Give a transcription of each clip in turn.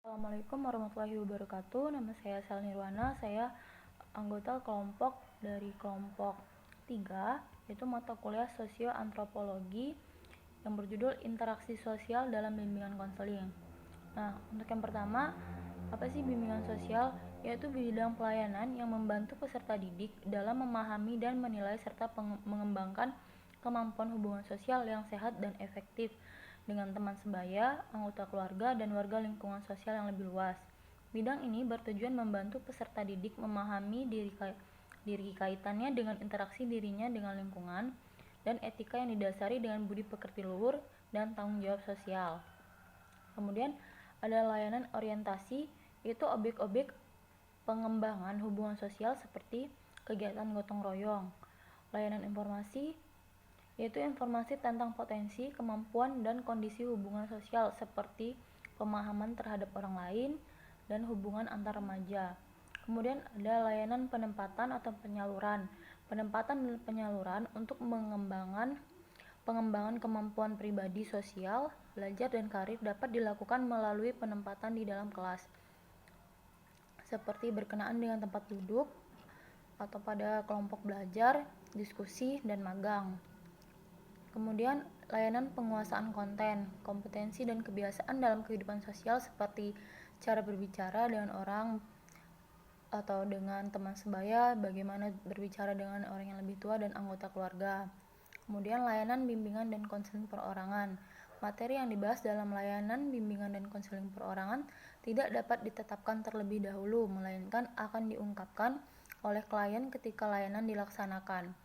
Assalamualaikum warahmatullahi wabarakatuh. Nama saya Sel Nirwana. Saya anggota kelompok dari kelompok 3, yaitu mata kuliah Sosio Antropologi yang berjudul Interaksi Sosial dalam Bimbingan Konseling. Nah, untuk yang pertama, apa sih bimbingan sosial? Yaitu bidang pelayanan yang membantu peserta didik dalam memahami dan menilai serta mengembangkan kemampuan hubungan sosial yang sehat dan efektif dengan teman sebaya, anggota keluarga, dan warga lingkungan sosial yang lebih luas. Bidang ini bertujuan membantu peserta didik memahami diri kaitannya dengan interaksi dirinya dengan lingkungan dan etika yang didasari dengan budi pekerti luhur dan tanggung jawab sosial. Kemudian ada layanan orientasi, yaitu objek-objek pengembangan hubungan sosial seperti kegiatan gotong royong. Layanan informasi, yaitu informasi tentang potensi, kemampuan, dan kondisi hubungan sosial seperti pemahaman terhadap orang lain dan hubungan antar remaja. Kemudian ada layanan penempatan atau penyaluran. Penempatan dan penyaluran untuk pengembangan kemampuan pribadi sosial, belajar, dan karir dapat dilakukan melalui penempatan di dalam kelas, seperti berkenaan dengan tempat duduk atau pada kelompok belajar, diskusi, dan magang. Kemudian layanan penguasaan konten, kompetensi dan kebiasaan dalam kehidupan sosial seperti cara berbicara dengan orang atau dengan teman sebaya, bagaimana berbicara dengan orang yang lebih tua dan anggota keluarga. Kemudian layanan bimbingan dan konseling perorangan. Materi yang dibahas dalam layanan bimbingan dan konseling perorangan tidak dapat ditetapkan terlebih dahulu, melainkan akan diungkapkan oleh klien ketika layanan dilaksanakan.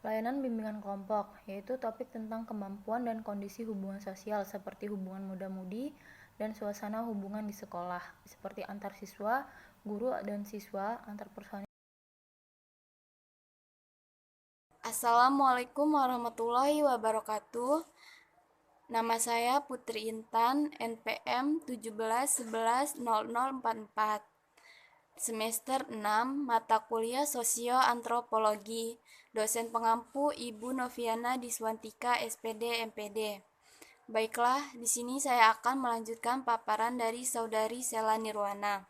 Layanan bimbingan kelompok, yaitu topik tentang kemampuan dan kondisi hubungan sosial seperti hubungan muda-mudi dan suasana hubungan di sekolah, seperti antar siswa, guru dan siswa, antar personil. Assalamualaikum warahmatullahi wabarakatuh. Nama saya Putri Intan, NPM 17110044. Semester 6, mata kuliah Sosio Antropologi. Dosen pengampu Ibu Noviana Diswantika, SPD, MPD. Baiklah, di sini saya akan melanjutkan paparan dari Saudari Sela Nirwana,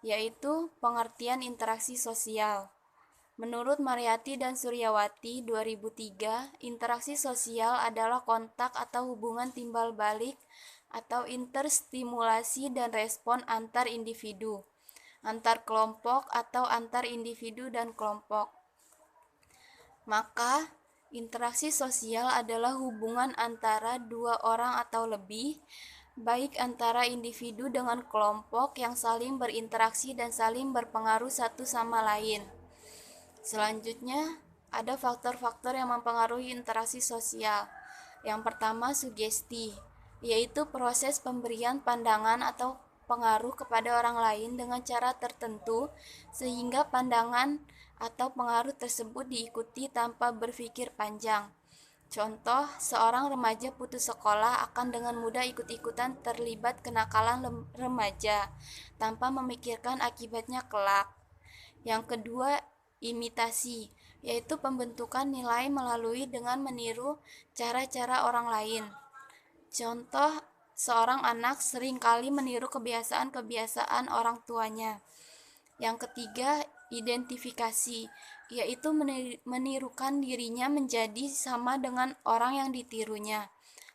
yaitu pengertian interaksi sosial. Menurut Mariati dan Suryawati 2003, interaksi sosial adalah kontak atau hubungan timbal balik atau interstimulasi dan respon antar individu, antar kelompok atau antar individu dan kelompok. Maka, interaksi sosial adalah hubungan antara dua orang atau lebih, baik antara individu dengan kelompok yang saling berinteraksi dan saling berpengaruh satu sama lain. Selanjutnya, ada faktor-faktor yang mempengaruhi interaksi sosial. Yang pertama, sugesti, yaitu proses pemberian pandangan atau pengaruh kepada orang lain dengan cara tertentu sehingga pandangan atau pengaruh tersebut diikuti tanpa berpikir panjang. Contoh, seorang remaja putus sekolah akan dengan mudah ikut-ikutan terlibat kenakalan remaja tanpa memikirkan akibatnya kelak. Yang kedua, imitasi, yaitu pembentukan nilai melalui dengan meniru cara-cara orang lain. Contoh, seorang anak seringkali meniru kebiasaan-kebiasaan orang tuanya. Yang ketiga, identifikasi, yaitu menirukan dirinya menjadi sama dengan orang yang ditirunya.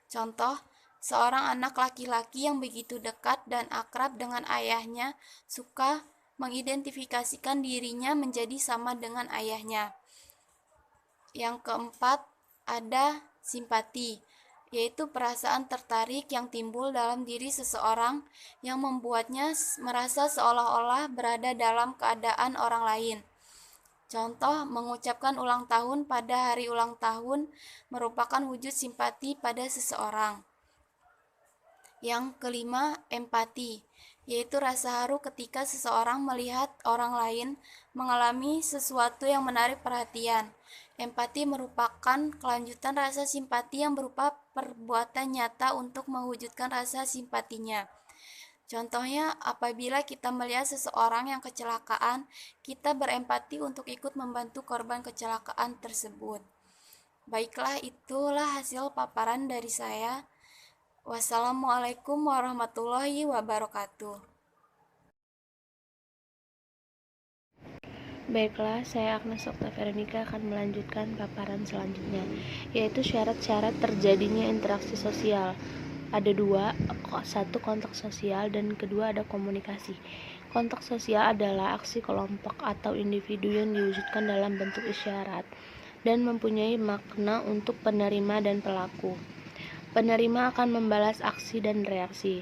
Contoh, seorang anak laki-laki yang begitu dekat dan akrab dengan ayahnya suka mengidentifikasikan dirinya menjadi sama dengan ayahnya. Yang keempat, ada simpati, yaitu perasaan tertarik yang timbul dalam diri seseorang yang membuatnya merasa seolah-olah berada dalam keadaan orang lain. Contoh, mengucapkan ulang tahun pada hari ulang tahun merupakan wujud simpati pada seseorang. Yang kelima, empati, yaitu rasa haru ketika seseorang melihat orang lain mengalami sesuatu yang menarik perhatian. Empati merupakan kelanjutan rasa simpati yang berupa perbuatan nyata untuk mewujudkan rasa simpatinya. Contohnya, apabila kita melihat seseorang yang kecelakaan, kita berempati untuk ikut membantu korban kecelakaan tersebut. Baiklah, itulah hasil paparan dari saya. Wassalamualaikum warahmatullahi wabarakatuh. Baiklah, saya Agnes Oktaveronika akan melanjutkan paparan selanjutnya, yaitu syarat-syarat terjadinya interaksi sosial. Ada dua, satu kontak sosial dan kedua ada komunikasi. Kontak sosial adalah aksi kelompok atau individu yang diwujudkan dalam bentuk isyarat dan mempunyai makna untuk penerima dan pelaku. Penerima akan membalas aksi dan reaksi.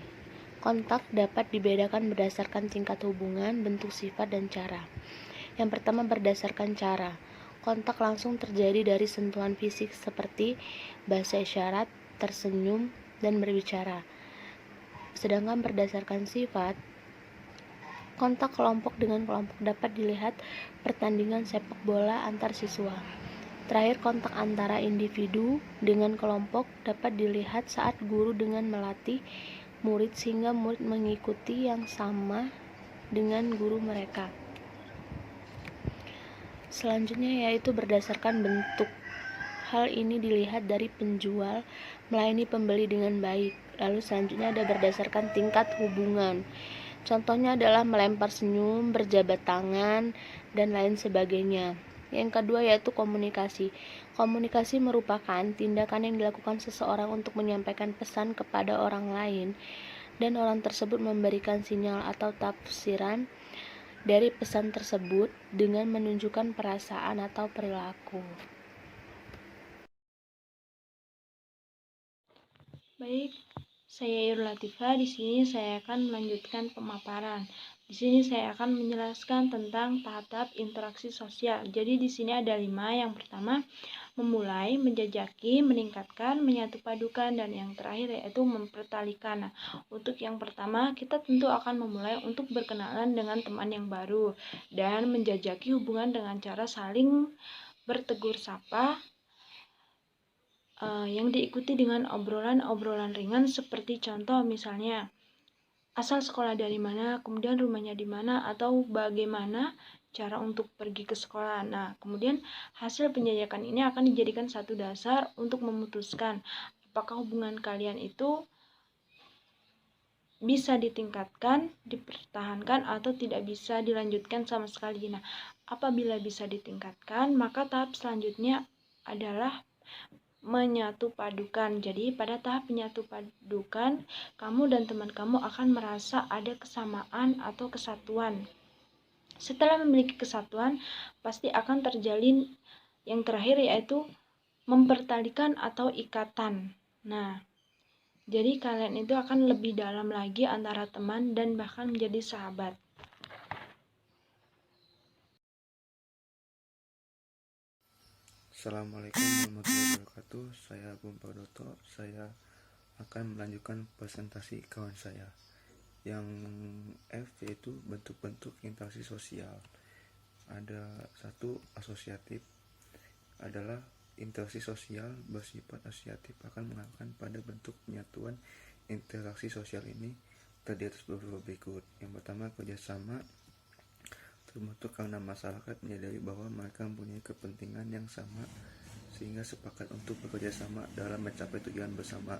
Kontak dapat dibedakan berdasarkan tingkat hubungan, bentuk sifat, dan cara. Yang pertama berdasarkan cara. Kontak langsung terjadi dari sentuhan fisik seperti bahasa isyarat, tersenyum, dan berbicara. Sedangkan berdasarkan sifat, kontak kelompok dengan kelompok dapat dilihat pertandingan sepak bola antar siswa. Terakhir, kontak antara individu dengan kelompok dapat dilihat saat guru dengan melatih murid sehingga murid mengikuti yang sama dengan guru mereka. Selanjutnya yaitu berdasarkan bentuk. Hal ini dilihat dari penjual melayani pembeli dengan baik. Lalu selanjutnya ada berdasarkan tingkat hubungan. Contohnya adalah melempar senyum, berjabat tangan, dan lain sebagainya. Yang kedua yaitu komunikasi. Komunikasi merupakan tindakan yang dilakukan seseorang untuk menyampaikan pesan kepada orang lain dan orang tersebut memberikan sinyal atau tafsiran dari pesan tersebut dengan menunjukkan perasaan atau perilaku. Baik, saya Irul Latifah. Di sini saya akan melanjutkan pemaparan. Di sini saya akan menjelaskan tentang tahap-tahap interaksi sosial. Jadi di sini ada 5. Yang pertama, memulai, menjajaki, meningkatkan, menyatupadukan, dan yang terakhir yaitu mempertalikan. Nah, untuk yang pertama, kita tentu akan memulai untuk berkenalan dengan teman yang baru dan menjajaki hubungan dengan cara saling bertegur sapa, yang diikuti dengan obrolan-obrolan ringan seperti contoh misalnya asal sekolah dari mana, kemudian rumahnya di mana, atau bagaimana cara untuk pergi ke sekolah. Nah, kemudian hasil penjajakan ini akan dijadikan satu dasar untuk memutuskan apakah hubungan kalian itu bisa ditingkatkan, dipertahankan, atau tidak bisa dilanjutkan sama sekali. Nah, apabila bisa ditingkatkan, maka tahap selanjutnya adalah menyatu padukan. Jadi pada tahap menyatu padukan, kamu dan teman kamu akan merasa ada kesamaan atau kesatuan. Setelah memiliki kesatuan, pasti akan terjalin yang terakhir yaitu mempertalikan atau ikatan. Nah, jadi kalian itu akan lebih dalam lagi antara teman dan bahkan menjadi sahabat. Assalamualaikum warahmatullahi wabarakatuh. Saya Agung Pradoto. Saya akan melanjutkan presentasi kawan saya. Yang F yaitu bentuk-bentuk interaksi sosial. Ada satu asosiatif, adalah interaksi sosial bersifat asosiatif akan mengarahkan pada bentuk penyatuan interaksi sosial ini terdiri atas beberapa berikut. Yang pertama, kerjasama terbentuk karena masyarakat menyadari bahwa mereka mempunyai kepentingan yang sama sehingga sepakat untuk bekerja sama dalam mencapai tujuan bersama.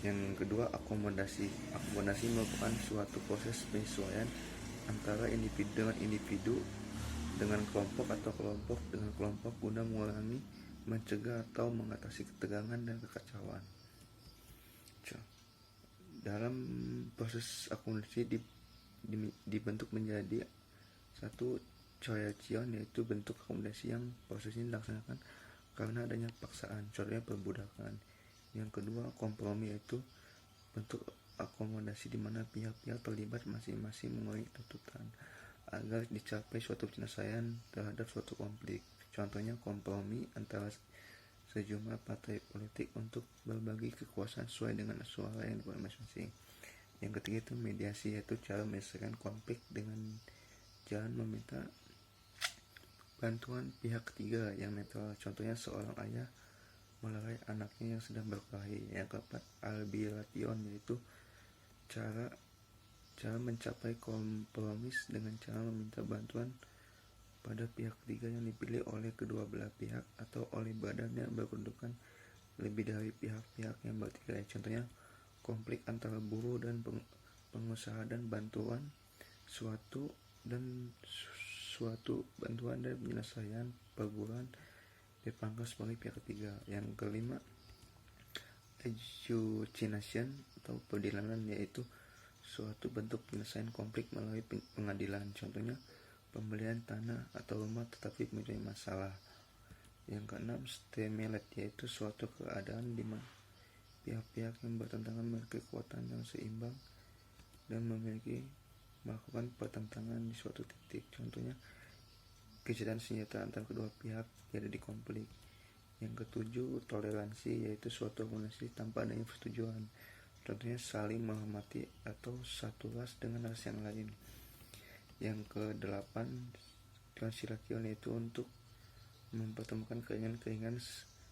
Yang kedua, akomodasi. Akomodasi merupakan suatu proses penyesuaian antara individu dengan individu, dengan kelompok atau kelompok dengan kelompok guna mengurangi, mencegah atau mengatasi ketegangan dan kekacauan. Dalam proses akomodasi dibentuk menjadi satu coercion, yaitu bentuk akomodasi yang proses ini dilaksanakan karena adanya paksaan, contohnya perbudakan. Yang kedua, kompromi, yaitu bentuk akomodasi di mana pihak-pihak terlibat masing-masing mengurangi tuntutan agar dicapai suatu penyelesaian terhadap suatu konflik. Contohnya kompromi antara sejumlah partai politik untuk berbagi kekuasaan sesuai dengan suara yang diperoleh masing-masing. Yang ketiga itu mediasi, yaitu cara menyelesaikan konflik dengan jalan meminta bantuan pihak ketiga yang netral. Contohnya seorang ayah melerai anaknya yang sedang berkelahi. Yang keempat, arbitration, yaitu cara mencapai kompromis dengan cara meminta bantuan pada pihak ketiga yang dipilih oleh kedua belah pihak atau oleh badan yang berkedudukan lebih dari pihak-pihak yang bertikai. Contohnya konflik antara buruh dan pengusaha dan suatu suatu bantuan dan penyelesaian perburuan dipangkas sebagai pihak ketiga. Yang kelima, adjudication atau peradilan, yaitu suatu bentuk penyelesaian konflik melalui pengadilan. Contohnya pembelian tanah atau rumah tetapi mempunyai masalah. Yang keenam, stalemate, yaitu suatu keadaan di mana pihak-pihak yang bertentangan memiliki kekuatan yang seimbang dan melakukan pertentangan di suatu titik. Contohnya kejadian senjata antara kedua pihak yang ada di konflik. Yang ketujuh, toleransi, yaitu suatu komunikasi tanpa adanya persetujuan. Contohnya saling menghormati atau satu ras dengan ras yang lain. Yang kedelapan, conciliation, yaitu untuk mempertemukan keinginan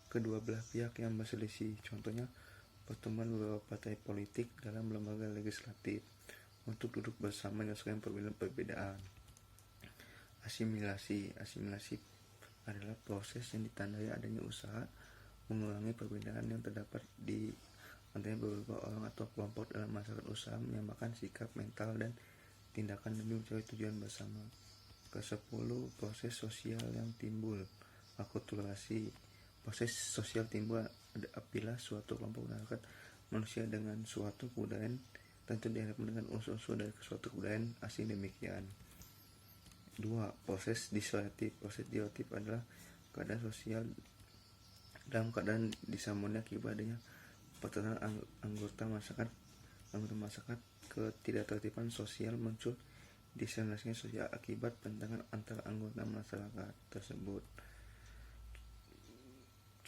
kedua belah pihak yang berselisih. Contohnya pertemuan beberapa partai politik dalam lembaga legislatif untuk duduk bersama menyelesaikan perbedaan. Asimilasi adalah proses yang ditandai adanya usaha mengurangi perbedaan yang terdapat di antara beberapa orang atau kelompok dalam masyarakat. Usaha menyamakan sikap, mental, dan tindakan demi mencapai tujuan bersama. Ke-10, proses sosial yang timbul. Akulturasi. Proses sosial timbul apabila suatu kelompok masyarakat manusia dengan suatu kebudayaan tentu dihadapkan dengan unsur-unsur dari suatu kebudayaan asing demikian. 2. Proses disosiatif. Proses disosiatif adalah keadaan sosial dalam keadaan disharmoni akibat adanya pertentangan anggota masyarakat ketidaktertiban sosial muncul diskriminasi sosial akibat pertentangan antara anggota masyarakat tersebut.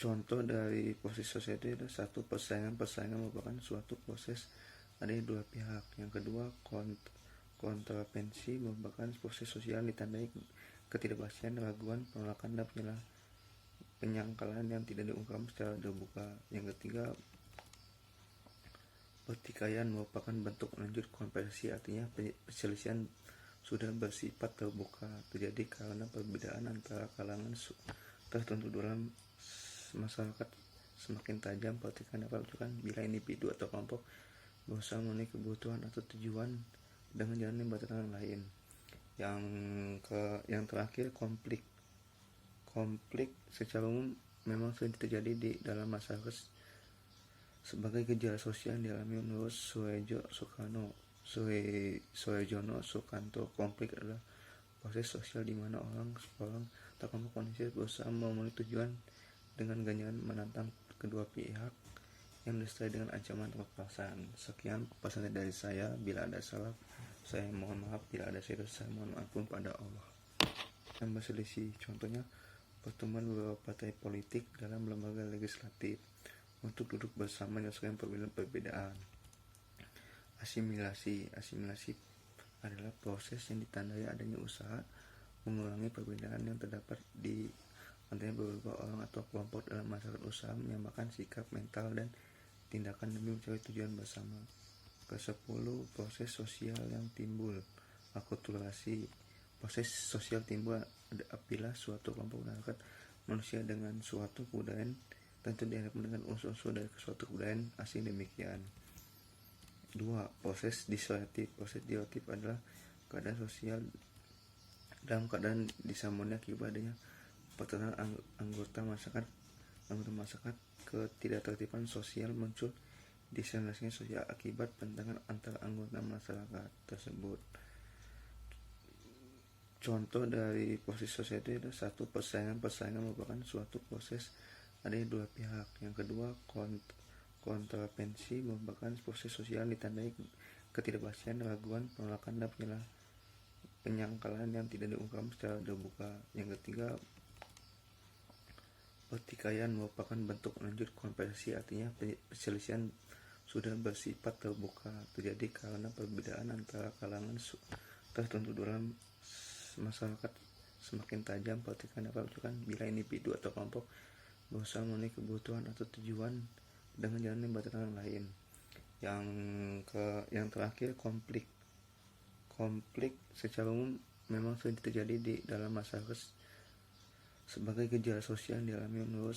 Contoh dari proses sosial itu adalah satu, persaingan merupakan suatu proses adanya dua pihak. Yang kedua, kontroversi merupakan proses sosial ditandai ketidakpastian, keraguan, penolakan, dan penyangkalan yang tidak diungkapkan secara terbuka. Yang ketiga, pertikaian merupakan bentuk lanjut konversi, artinya perselisihan sudah bersifat terbuka, terjadi karena perbedaan antara kalangan tertentu dalam masyarakat semakin tajam. Pertikaian dapat dilakukan bila individu atau kelompok berusaha memenuhi kebutuhan atau tujuan dengan jalan yang bertentangan lain. Yang terakhir, konflik secara umum memang sering terjadi di dalam masyarakat sebagai gejala sosial yang dialami menurut Suharjono Sukanto. Konflik adalah proses sosial di mana seorang atau kelompok manusia berusaha memenuhi tujuan dengan ganjaran menantang kedua pihak yang disertai dengan ancaman atau kekerasan. Sekian pesan dari saya. Bila ada salah, saya mohon maaf. Bila ada salah, saya mohon ampun pada Allah. Yang berselisih, contohnya pertemuan beberapa partai politik dalam lembaga legislatif untuk duduk bersama menyelesaikan perbedaan. Asimilasi adalah proses yang ditandai adanya usaha mengurangi perbedaan yang terdapat di antara beberapa orang atau kelompok dalam masyarakat. Usaha menyamakan sikap, mental, dan tindakan demi mencapai tujuan bersama. Ke-10, proses sosial yang timbul. Akulturasi. Proses sosial timbul apabila suatu kelompok masyarakat manusia dengan suatu kebudayaan tentu dihadapkan dengan unsur-unsur dari suatu kebudayaan asing demikian. 2. Proses disosiatif. Proses disosiatif adalah keadaan sosial dalam keadaan disharmoni akibat adanya pertentangan anggota masyarakat ketidaktertiban sosial muncul diskriminasi sosial akibat pertentangan antara anggota masyarakat tersebut. Contoh dari proses sosial itu adalah satu, persaingan merupakan suatu proses adanya dua pihak. Yang kedua, kontroversi merupakan proses sosial ditandai ketidakpastian, keraguan, penolakan, dan penyangkalan yang tidak diungkapkan secara terbuka. Yang ketiga, pertikaian merupakan bentuk lanjut konversi, artinya perselisihan sudah bersifat terbuka, terjadi karena perbedaan antara kalangan tertentu dalam masyarakat semakin tajam. Pertikaian dapat dilakukan bila individu atau kelompok berusaha memenuhi kebutuhan atau tujuan dengan jalan yang bertentangan lain. Yang terakhir, konflik secara umum memang sering terjadi di dalam masyarakat sebagai gejala sosial yang dialami menurut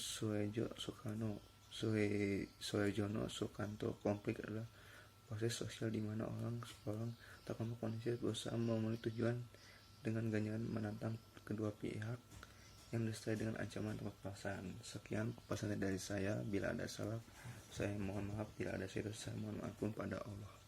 Soejono Sukanto. Konflik adalah proses sosial di mana orang atau kelompok manusia berusaha memenuhi tujuan dengan ganjaran menantang kedua pihak yang disertai dengan ancaman atau kekerasan. Sekian pesan dari saya. Bila ada salah, saya mohon maaf. Bila ada salah, saya mohon ampun pada Allah.